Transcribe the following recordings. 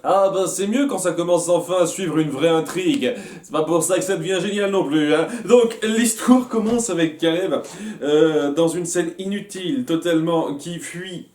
Ah ben c'est mieux quand ça commence enfin à suivre une vraie intrigue. C'est pas pour ça que ça devient génial non plus, hein. Donc l'histoire commence avec Caleb dans une scène inutile, totalement, qui fuit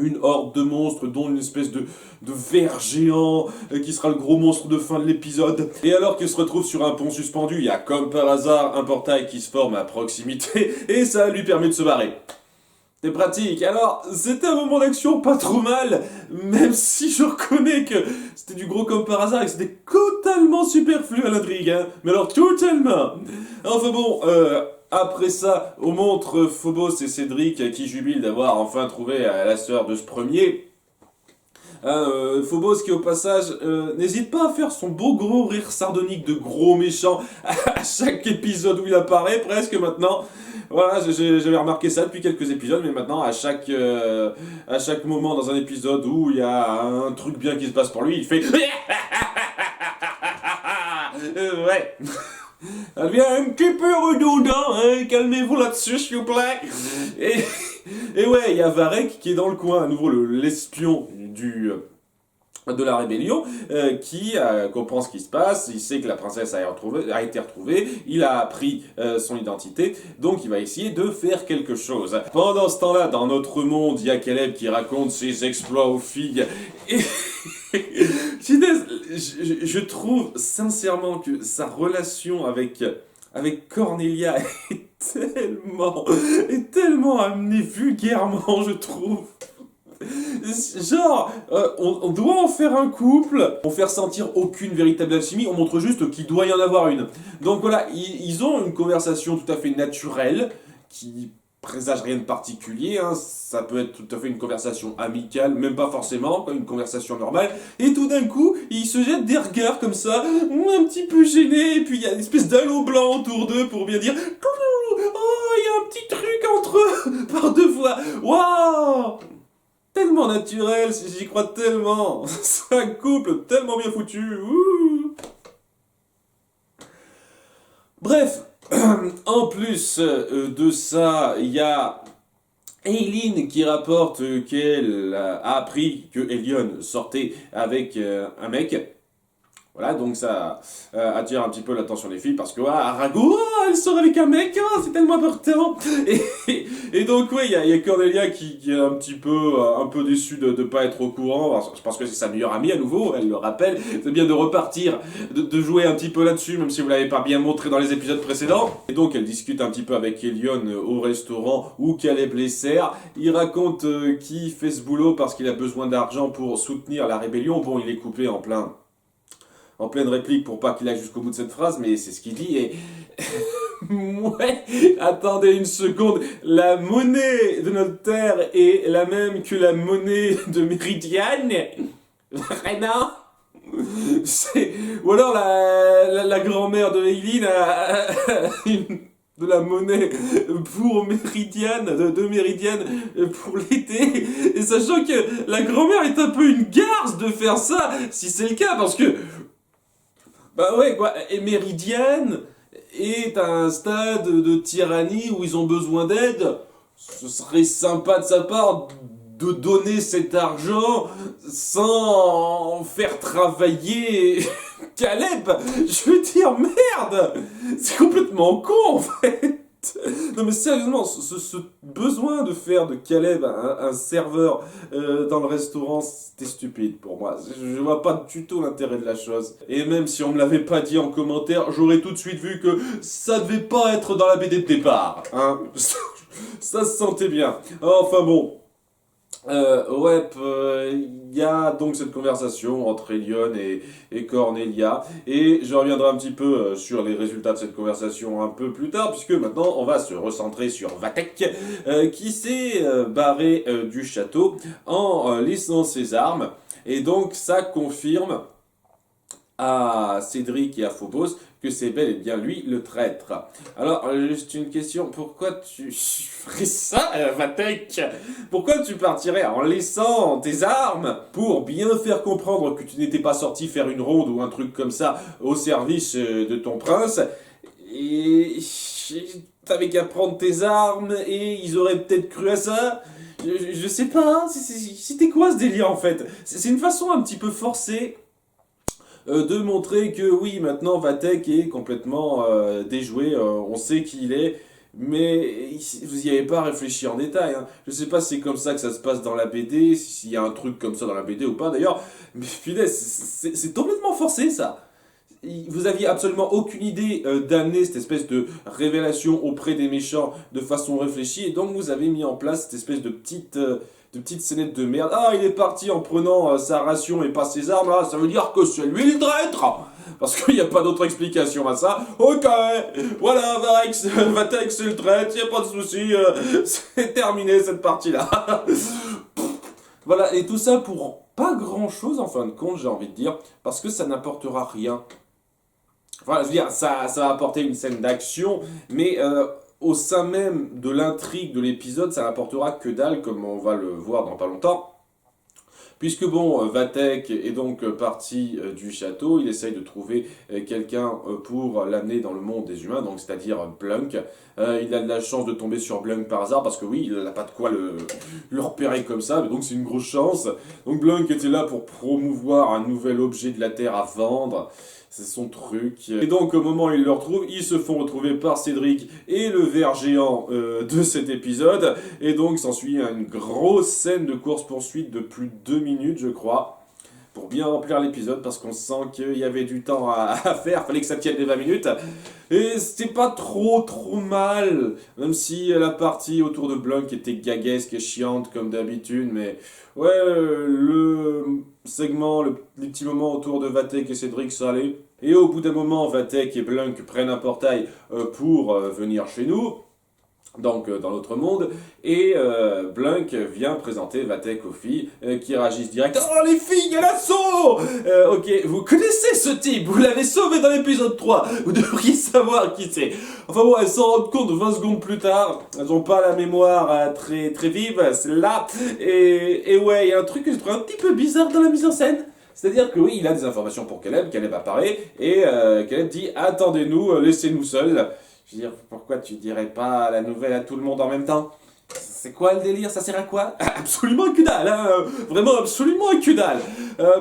une horde de monstres, dont une espèce de ver géant, qui sera le gros monstre de fin de l'épisode. Et alors qu'il se retrouve sur un pont suspendu, il y a comme par hasard un portail qui se forme à proximité, et ça lui permet de se barrer. C'est pratique. Alors, c'était un moment d'action pas trop mal, même si je reconnais que c'était du gros comme par hasard et que c'était totalement superflu à l'intrigue, hein. Mais alors, totalement. Enfin bon, après ça, on montre Phobos et Cédric qui jubilent d'avoir enfin trouvé la sœur de ce premier. Phobos qui au passage n'hésite pas à faire son beau gros rire sardonique de gros méchant à chaque épisode où il apparaît presque maintenant. Voilà, j'avais remarqué ça depuis quelques épisodes, mais maintenant à chaque moment dans un épisode où il y a un truc bien qui se passe pour lui, il fait ouais. Ça devient un petit peu redondant, hein, calmez-vous là-dessus s'il vous plaît. Et ouais, il y a Varek qui est dans le coin, à nouveau l'espion de la rébellion, qui comprend ce qui se passe, il sait que la princesse a été retrouvée, il a appris son identité, donc il va essayer de faire quelque chose. Pendant ce temps-là, dans notre monde, il y a Caleb qui raconte ses exploits aux filles, et je trouve sincèrement que sa relation avec Cornelia est tellement amenée vulgairement, je trouve. Genre, on doit en faire un couple, on faire sentir aucune véritable alchimie, on montre juste qu'il doit y en avoir une. Donc voilà, ils ont une conversation tout à fait naturelle, qui présage rien de particulier, hein. Ça peut être tout à fait une conversation amicale, même pas forcément, une conversation normale, et tout d'un coup, ils se jettent des regards comme ça, un petit peu gênés, et puis il y a une espèce d'halo blanc autour d'eux pour bien dire « Oh, il y a un petit truc entre eux !» par deux fois. Waouh! Tellement naturel, j'y crois tellement. C'est un couple tellement bien foutu. Ouh. Bref, en plus de ça, il y a Eileen qui rapporte qu'elle a appris que Elion sortait avec un mec. Voilà, donc ça attire un petit peu l'attention des filles parce que Arago, elle sort avec un mec, c'est tellement important. Et donc ouais, il y a Cornelia qui est un peu déçue de pas être au courant parce que c'est sa meilleure amie à nouveau, elle le rappelle. C'est bien de repartir, de jouer un petit peu là-dessus, même si vous l'avez pas bien montré dans les épisodes précédents. Et donc elle discute un petit peu avec Elion au restaurant où Caleb les sert. Il raconte qu'il fait ce boulot parce qu'il a besoin d'argent pour soutenir la rébellion. Bon, il est coupé en pleine réplique pour pas qu'il aille jusqu'au bout de cette phrase, mais c'est ce qu'il dit et... ouais, attendez une seconde, la monnaie de notre terre est la même que la monnaie de Méridiane. Vraiment? Ou alors la grand-mère de Eileen a de la monnaie pour Méridiane, de Méridiane pour l'été, et sachant que la grand-mère est un peu une garce de faire ça, si c'est le cas, parce que bah ouais, quoi, et Méridiane est à un stade de tyrannie où ils ont besoin d'aide. Ce serait sympa de sa part de donner cet argent sans faire travailler Caleb. Je veux dire, merde, c'est complètement con en fait. Non mais sérieusement, ce besoin de faire de Caleb un serveur dans le restaurant, c'était stupide pour moi. Je vois pas du tout l'intérêt de la chose. Et même si on me l'avait pas dit en commentaire, j'aurais tout de suite vu que ça devait pas être dans la BD de départ. Hein. Ça se sentait bien. Enfin bon. Il y a donc cette conversation entre Elion et Cornelia, et je reviendrai un petit peu sur les résultats de cette conversation un peu plus tard, puisque maintenant on va se recentrer sur Vatek, qui s'est barré du château en laissant ses armes, et donc ça confirme à Cédric et à Phobos que c'est bel et bien lui le traître. Alors, juste une question, pourquoi tu ferais ça, Vatek? Pourquoi tu partirais en laissant tes armes pour bien faire comprendre que tu n'étais pas sorti faire une ronde ou un truc comme ça au service de ton prince, et t'avais qu'à prendre tes armes et ils auraient peut-être cru à ça? Je sais pas, c'était quoi ce délire en fait? C'est une façon un petit peu forcée de montrer que oui, maintenant Vatek est complètement déjoué, on sait qui il est, mais vous y avez pas réfléchi en détail. Hein. Je sais pas si c'est comme ça que ça se passe dans la BD, s'il y a un truc comme ça dans la BD ou pas d'ailleurs, mais punaise, c'est complètement forcé ça. Vous aviez absolument aucune idée d'amener cette espèce de révélation auprès des méchants de façon réfléchie, et donc vous avez mis en place cette espèce de petite scénette de merde. Ah, il est parti en prenant sa ration et pas ses armes, ah, ça veut dire que c'est lui le traître. Parce qu'il n'y a pas d'autre explication à ça. Ok, voilà, Vatek c'est le traître, il n'y a pas de souci, c'est terminé cette partie-là. Voilà, et tout ça pour pas grand-chose en fin de compte, j'ai envie de dire, parce que ça n'apportera rien. Enfin, je veux dire, ça va apporter une scène d'action, mais au sein même de l'intrigue de l'épisode, ça n'apportera que dalle, comme on va le voir dans pas longtemps. Puisque bon, Vatek est donc parti du château, il essaye de trouver quelqu'un pour l'amener dans le monde des humains, donc c'est-à-dire Blunk. Il a de la chance de tomber sur Blunk par hasard, parce que oui, il n'a pas de quoi le repérer comme ça, mais donc c'est une grosse chance. Donc Blunk était là pour promouvoir un nouvel objet de la Terre à vendre. C'est son truc. Et donc, au moment où ils le retrouvent, ils se font retrouver par Cédric et le ver géant de cet épisode. Et donc, s'ensuit une grosse scène de course-poursuite de plus de 2 minutes, je crois, pour bien remplir l'épisode, parce qu'on sent qu'il y avait du temps à faire, fallait que ça tienne les 20 minutes. Et c'était pas trop mal, même si la partie autour de Blunk était gaguesque et chiante comme d'habitude, mais ouais, le segment, les petits moments autour de Vatek et Cédric, ça allait. Et au bout d'un moment, Vatek et Blunk prennent un portail pour venir chez nous, donc dans l'autre monde, et Blunk vient présenter Vatek aux filles, qui réagissent direct. Oh les filles, à l'assaut. Ok, vous connaissez ce type, vous l'avez sauvé dans l'épisode 3, vous devriez savoir qui c'est. Enfin bon, elles s'en rendent compte 20 secondes plus tard, elles n'ont pas la mémoire très vive, c'est là, et ouais, il y a un truc que je trouve un petit peu bizarre dans la mise en scène. C'est-à-dire que oui, il a des informations pour Caleb, Caleb apparaît, et Caleb dit « Attendez-nous, laissez-nous seuls ». Je veux dire, pourquoi tu dirais pas la nouvelle à tout le monde en même temps? C'est quoi le délire? Ça sert à quoi? Absolument que dalle, hein. Vraiment absolument que dalle.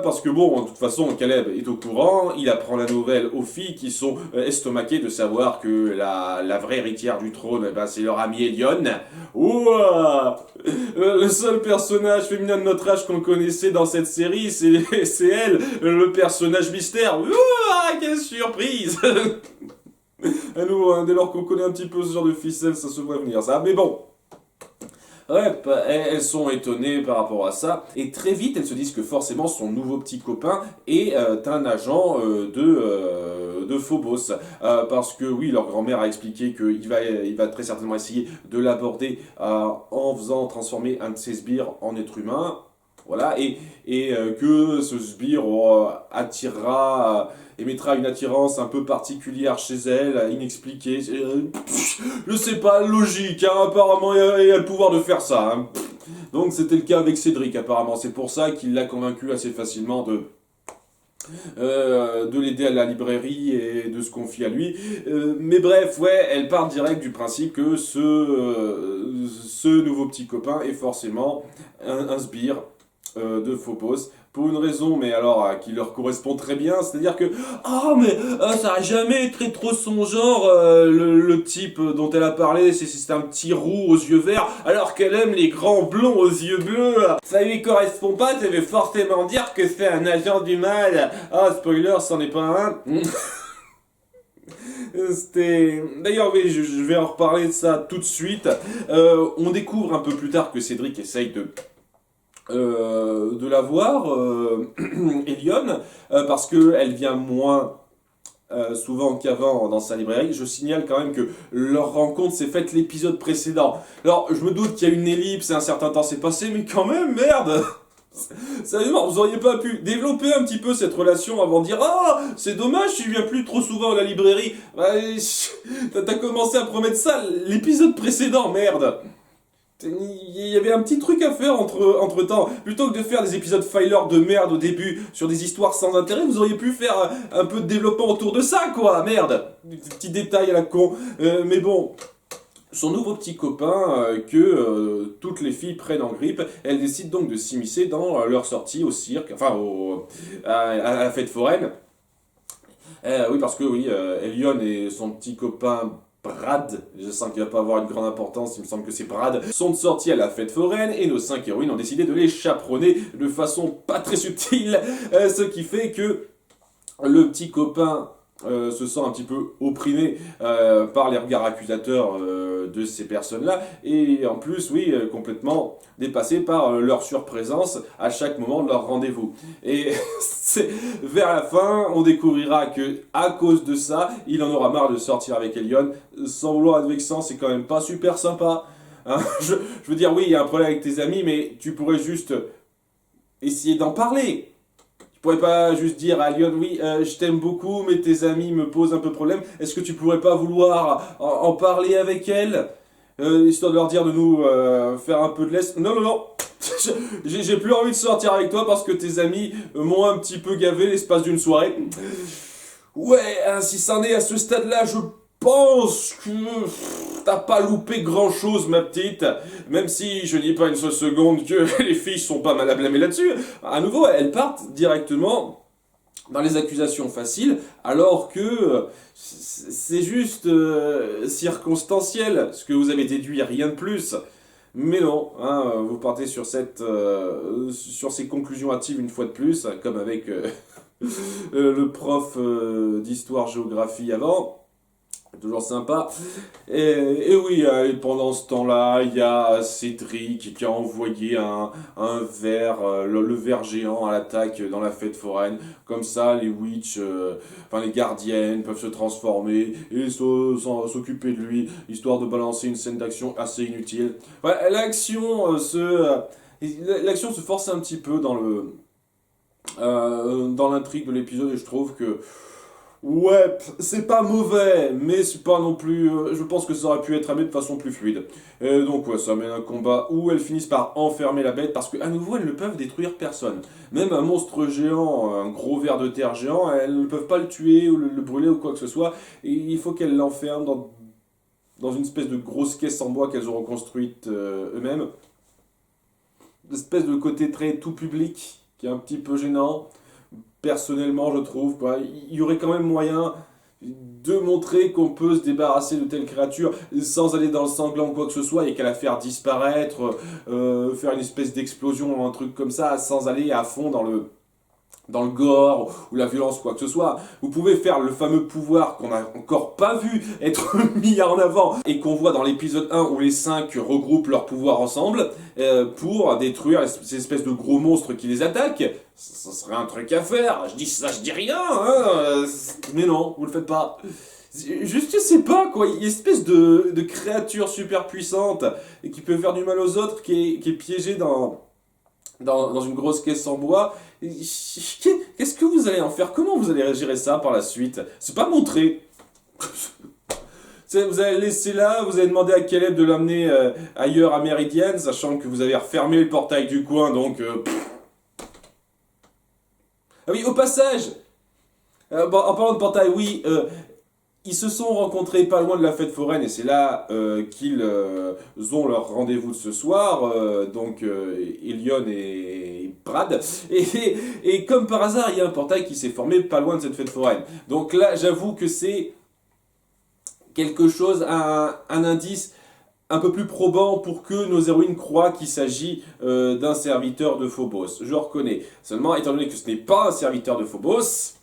Parce que bon, de toute façon, Caleb est au courant, il apprend la nouvelle aux filles qui sont estomaquées de savoir que la vraie héritière du trône, eh ben, c'est leur amie Elion. Ouah, le seul personnage féminin de notre âge qu'on connaissait dans cette série, c'est elle, le personnage mystère. Ouah, quelle surprise. À nous, hein, dès lors qu'on connaît un petit peu ce genre de ficelle, ça se voit venir, ça. Mais bon. Ouais, elles sont étonnées par rapport à ça, et très vite elles se disent que forcément son nouveau petit copain est un agent de Phobos, parce que oui, leur grand-mère a expliqué qu'il va très certainement essayer de l'aborder en faisant transformer un de ses sbires en être humain, voilà, et que ce sbire émettra une attirance un peu particulière chez elle, inexpliquée, je sais pas, logique, hein, apparemment il a le pouvoir de faire ça. Hein. Donc c'était le cas avec Cédric apparemment, c'est pour ça qu'il l'a convaincu assez facilement de l'aider à la librairie et de se confier à lui. Mais bref, ouais, elle part direct du principe que ce nouveau petit copain est forcément un sbire de Phobos, pour une raison, mais alors qui leur correspond très bien, c'est-à-dire que ça a ça été trop son genre, le type dont elle a parlé, c'est un petit roux aux yeux verts, alors qu'elle aime les grands blonds aux yeux bleus. Ça lui correspond pas, ça veut forcément dire que c'est un agent du mal. Ah, spoiler, c'en est pas un. D'ailleurs, oui, je vais en reparler de ça tout de suite. On découvre un peu plus tard que Cédric essaye de la voir, Elion, parce qu'elle vient moins souvent qu'avant dans sa librairie. Je signale quand même que leur rencontre s'est faite l'épisode précédent. Alors, je me doute qu'il y a une ellipse et un certain temps s'est passé, mais quand même, merde. Sérieusement, vous auriez pas pu développer un petit peu cette relation avant de dire « Ah, c'est dommage, tu viens plus trop souvent à la librairie. » T'as commencé à promettre ça l'épisode précédent, merde. Il y avait un petit truc à faire entre temps. Plutôt que de faire des épisodes filer de merde au début sur des histoires sans intérêt, vous auriez pu faire un peu de développement autour de ça, quoi. Merde. Des petits détails à la con. Mais bon. son nouveau petit copain que toutes les filles prennent en grippe. Elle décide donc de s'immiscer dans leur sortie au cirque, enfin à la fête foraine. Oui, parce que oui, Elion et son petit copain Brad, je sens qu'il va pas avoir une grande importance, il me semble que c'est Brad, sont sortis à la fête foraine et nos 5 héroïnes ont décidé de les chaperonner de façon pas très subtile, ce qui fait que le petit copain se sent un petit peu opprimé par les regards accusateurs de ces personnes-là, et en plus, oui, complètement dépassé par leur surprésence à chaque moment de leur rendez-vous. Et vers la fin, on découvrira que à cause de ça, il en aura marre de sortir avec Elion. Sans vouloir être vexant, c'est quand même pas super sympa. Hein. Je veux dire, oui, il y a un problème avec tes amis, mais tu pourrais juste essayer d'en parler. Tu pourrais pas juste dire à Lyon, oui, je t'aime beaucoup, mais tes amis me posent un peu problème. Est-ce que tu pourrais pas vouloir en parler avec elle, histoire de leur dire de nous faire un peu de laisse. Non, non, non. J'ai plus envie de sortir avec toi parce que tes amis m'ont un petit peu gavé l'espace d'une soirée. Ouais, hein, si c'en est à ce stade-là, je pense que t'as pas loupé grand-chose, ma petite. Même si je dis pas une seule seconde que les filles sont pas mal à blâmer là-dessus. À nouveau, elles partent directement dans les accusations faciles, alors que c'est juste circonstanciel. Ce que vous avez déduit, rien de plus. Mais non, hein, vous partez sur sur ces conclusions hâtives une fois de plus, comme avec le prof d'histoire-géographie avant. Toujours sympa. Et oui, pendant ce temps-là, il y a Cédric qui a envoyé un ver, le ver géant à l'attaque dans la fête foraine. Comme ça, les witches, enfin les gardiennes peuvent se transformer et s'occuper de lui, histoire de balancer une scène d'action assez inutile. Ouais, l'action se force un petit peu dans l'intrigue de l'épisode et je trouve que ouais, c'est pas mauvais, mais c'est pas non plus. Je pense que ça aurait pu être amené de façon plus fluide. Et donc, ouais, ça mène un combat où elles finissent par enfermer la bête parce qu'à nouveau, elles ne peuvent détruire personne. Même un monstre géant, un gros ver de terre géant, elles ne peuvent pas le tuer ou le brûler ou quoi que ce soit. Et il faut qu'elles l'enferment dans une espèce de grosse caisse en bois qu'elles ont reconstruite eux-mêmes. Une espèce de côté très tout public qui est un petit peu gênant. Personnellement, je trouve, quoi. Il y aurait quand même moyen de montrer qu'on peut se débarrasser de telles créatures sans aller dans le sanglant ou quoi que ce soit et qu'à la faire disparaître, faire une espèce d'explosion ou un truc comme ça, sans aller à fond dans le gore ou la violence quoi que ce soit. Vous pouvez faire le fameux pouvoir qu'on n'a encore pas vu être mis en avant et qu'on voit dans l'épisode 1 où les 5 regroupent leurs pouvoirs ensemble pour détruire ces espèces de gros monstres qui les attaquent. Ça serait un truc à faire. Je dis ça, je dis rien. Hein. Mais non, vous le faites pas. Juste, je sais pas, quoi. Il y a une espèce de créature super puissante et qui peut faire du mal aux autres, qui est piégée dans une grosse caisse en bois. Qu'est-ce que vous allez en faire? Comment vous allez gérer ça par la suite? C'est pas montré. Vous allez le laisser là, vous allez demander à Caleb de l'amener ailleurs à Meridian, sachant que vous avez refermé le portail du coin, donc... Ah oui, au passage, bon, en parlant de portail, oui, ils se sont rencontrés pas loin de la fête foraine et c'est là qu'ils ont leur rendez-vous de ce soir, donc Elion et Brad. Et comme par hasard, il y a un portail qui s'est formé pas loin de cette fête foraine. Donc là, j'avoue que c'est quelque chose, un indice un peu plus probant pour que nos héroïnes croient qu'il s'agit d'un serviteur de Phobos. Je reconnais. Seulement, étant donné que ce n'est pas un serviteur de Phobos,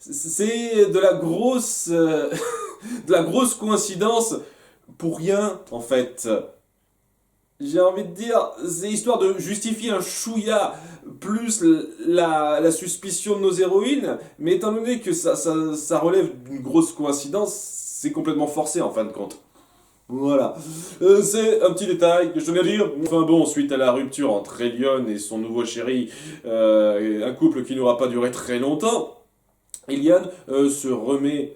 c'est de la grosse, de la grosse coïncidence pour rien, en fait. J'ai envie de dire, c'est histoire de justifier un chouïa plus la suspicion de nos héroïnes, mais étant donné que ça relève d'une grosse coïncidence, c'est complètement forcé en fin de compte. Voilà. C'est un petit détail que je tenais à dire. Enfin bon, suite à la rupture entre Elion et son nouveau chéri, un couple qui n'aura pas duré très longtemps, Elion se remet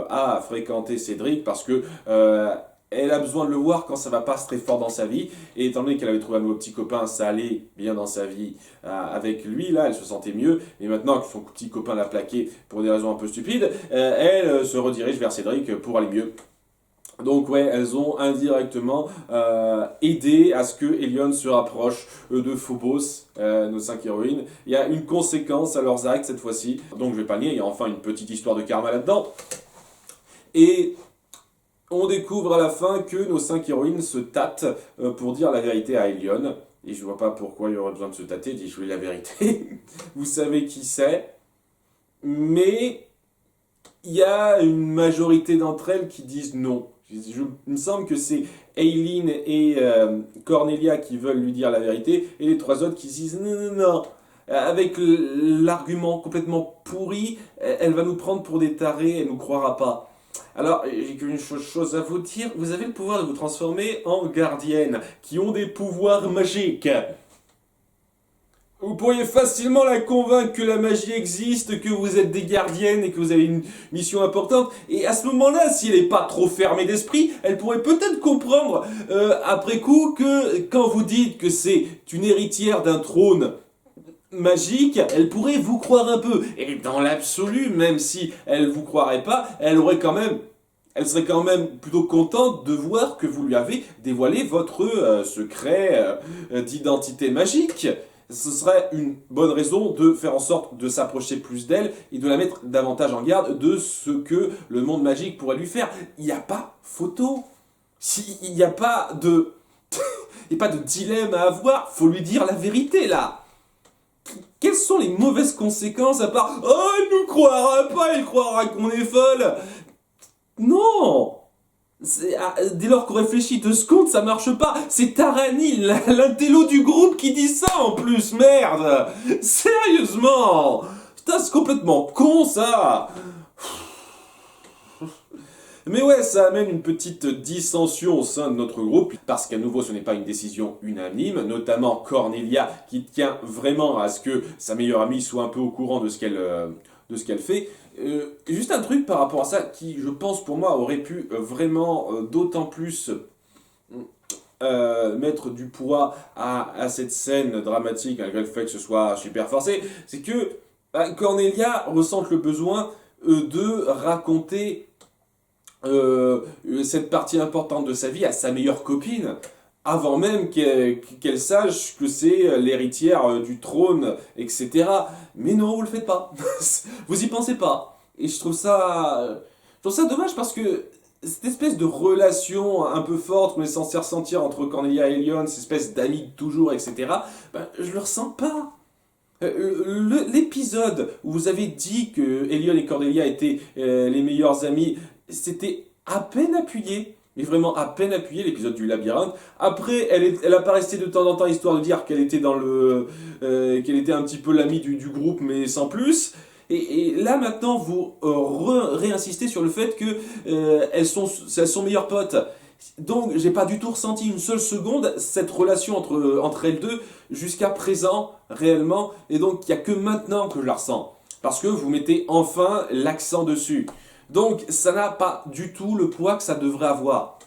à fréquenter Cédric parce que elle a besoin de le voir quand ça va pas très fort dans sa vie. Et étant donné qu'elle avait trouvé un nouveau petit copain, ça allait bien dans sa vie avec lui, là, elle se sentait mieux. Et maintenant que son petit copain l'a plaqué pour des raisons un peu stupides, elle se redirige vers Cédric pour aller mieux. Donc ouais, elles ont indirectement aidé à ce que Elion se rapproche de Phobos, nos 5 héroïnes. Il y a une conséquence à leurs actes cette fois-ci. Donc je vais pas le nier, il y a enfin une petite histoire de karma là-dedans. Et on découvre à la fin que nos 5 héroïnes se tâtent pour dire la vérité à Elion. Et je vois pas pourquoi il y aurait besoin de se tâter, dit je veux la vérité. Vous savez qui c'est. Mais il y a une majorité d'entre elles qui disent non. Il me semble que c'est Aileen et Cornelia qui veulent lui dire la vérité, et les 3 autres qui disent non, non, non. Avec l'argument complètement pourri, elle va nous prendre pour des tarés, elle nous croira pas. Alors, j'ai qu'une chose à vous dire, vous avez le pouvoir de vous transformer en gardiennes, qui ont des pouvoirs magiques. Vous pourriez facilement la convaincre que la magie existe, que vous êtes des gardiennes et que vous avez une mission importante. Et à ce moment-là, si elle n'est pas trop fermée d'esprit, elle pourrait peut-être comprendre après coup que quand vous dites que c'est une héritière d'un trône magique, elle pourrait vous croire un peu. Et dans l'absolu, même si elle vous croirait pas, elle serait quand même plutôt contente de voir que vous lui avez dévoilé votre secret d'identité magique. Ce serait une bonne raison de faire en sorte de s'approcher plus d'elle et de la mettre davantage en garde de ce que le monde magique pourrait lui faire. Il n'y a pas photo. Il n'y a pas de... il n'y a pas de dilemme à avoir. Faut lui dire la vérité, là. Quelles sont les mauvaises conséquences à part « Oh, elle nous croira pas, elle croira qu'on est folle !» Non. Dès lors qu'on réfléchit 2 secondes, ça marche pas. C'est Tarani, l'intello du groupe, qui dit ça en plus, merde. Sérieusement. Putain, c'est complètement con, ça. Mais ouais, ça amène une petite dissension au sein de notre groupe, parce qu'à nouveau, ce n'est pas une décision unanime, notamment Cornelia, qui tient vraiment à ce que sa meilleure amie soit un peu au courant de ce qu'elle fait. Juste un truc par rapport à ça qui, je pense, pour moi, aurait pu vraiment d'autant plus mettre du poids à cette scène dramatique, malgré le fait que ce soit super forcé, c'est que Cornelia ressent le besoin de raconter cette partie importante de sa vie à sa meilleure copine, avant même qu'elle sache que c'est l'héritière du trône, etc. Mais non, vous le faites pas. Vous y pensez pas. Et je trouve ça dommage parce que cette espèce de relation un peu forte qu'on est censé ressentir entre Cornelia et Elion, cette espèce d'amis de toujours, etc., ben, je le ressens pas. L'épisode où vous avez dit que Elion et Cornelia étaient les meilleurs amis, c'était à peine appuyé. Mais vraiment à peine appuyé, l'épisode du labyrinthe. Après, elle apparaissait de temps en temps histoire de dire qu'elle était qu'elle était un petit peu l'amie du groupe, mais sans plus. Et là maintenant, vous réinsistez sur le fait que elles sont meilleures potes. Donc, j'ai pas du tout ressenti une seule seconde cette relation entre elles deux jusqu'à présent, réellement. Et donc, il y a que maintenant que je la ressens. Parce que vous mettez enfin l'accent dessus. Donc, ça n'a pas du tout le poids que ça devrait avoir.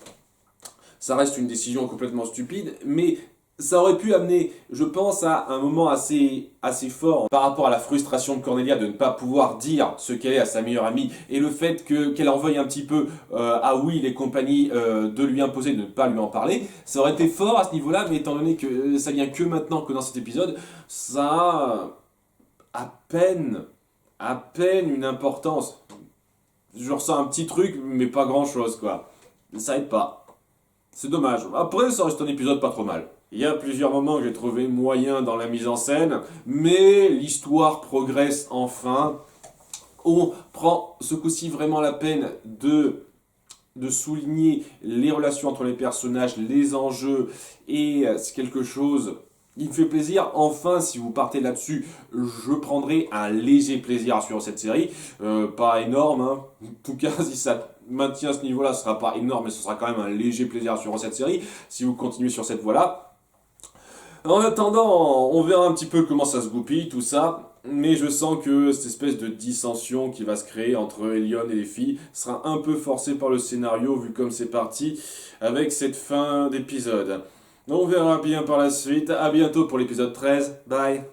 Ça reste une décision complètement stupide, mais ça aurait pu amener, je pense, à un moment assez fort par rapport à la frustration de Cornelia de ne pas pouvoir dire ce qu'elle est à sa meilleure amie et le fait qu'elle en veuille un petit peu à Will et compagnie de lui imposer de ne pas lui en parler. Ça aurait été fort à ce niveau-là, mais étant donné que ça vient que maintenant que dans cet épisode, ça a à peine une importance. Je ressens un petit truc, mais pas grand-chose, quoi. Ça aide pas. C'est dommage. Après, ça reste un épisode pas trop mal. Il y a plusieurs moments que j'ai trouvé moyens dans la mise en scène, mais l'histoire progresse enfin. On prend ce coup-ci vraiment la peine de souligner les relations entre les personnages, les enjeux, et c'est quelque chose qui me fait plaisir. Enfin, si vous partez là-dessus, je prendrai un léger plaisir à suivre cette série. Pas énorme, hein. En tout cas, si ça maintient ce niveau-là, ce sera pas énorme, mais ce sera quand même un léger plaisir à suivre cette série, si vous continuez sur cette voie-là. En attendant, on verra un petit peu comment ça se goupille, tout ça. Mais je sens que cette espèce de dissension qui va se créer entre Elion et les filles sera un peu forcée par le scénario vu comme c'est parti avec cette fin d'épisode. On verra bien par la suite. À bientôt pour l'épisode 13. Bye.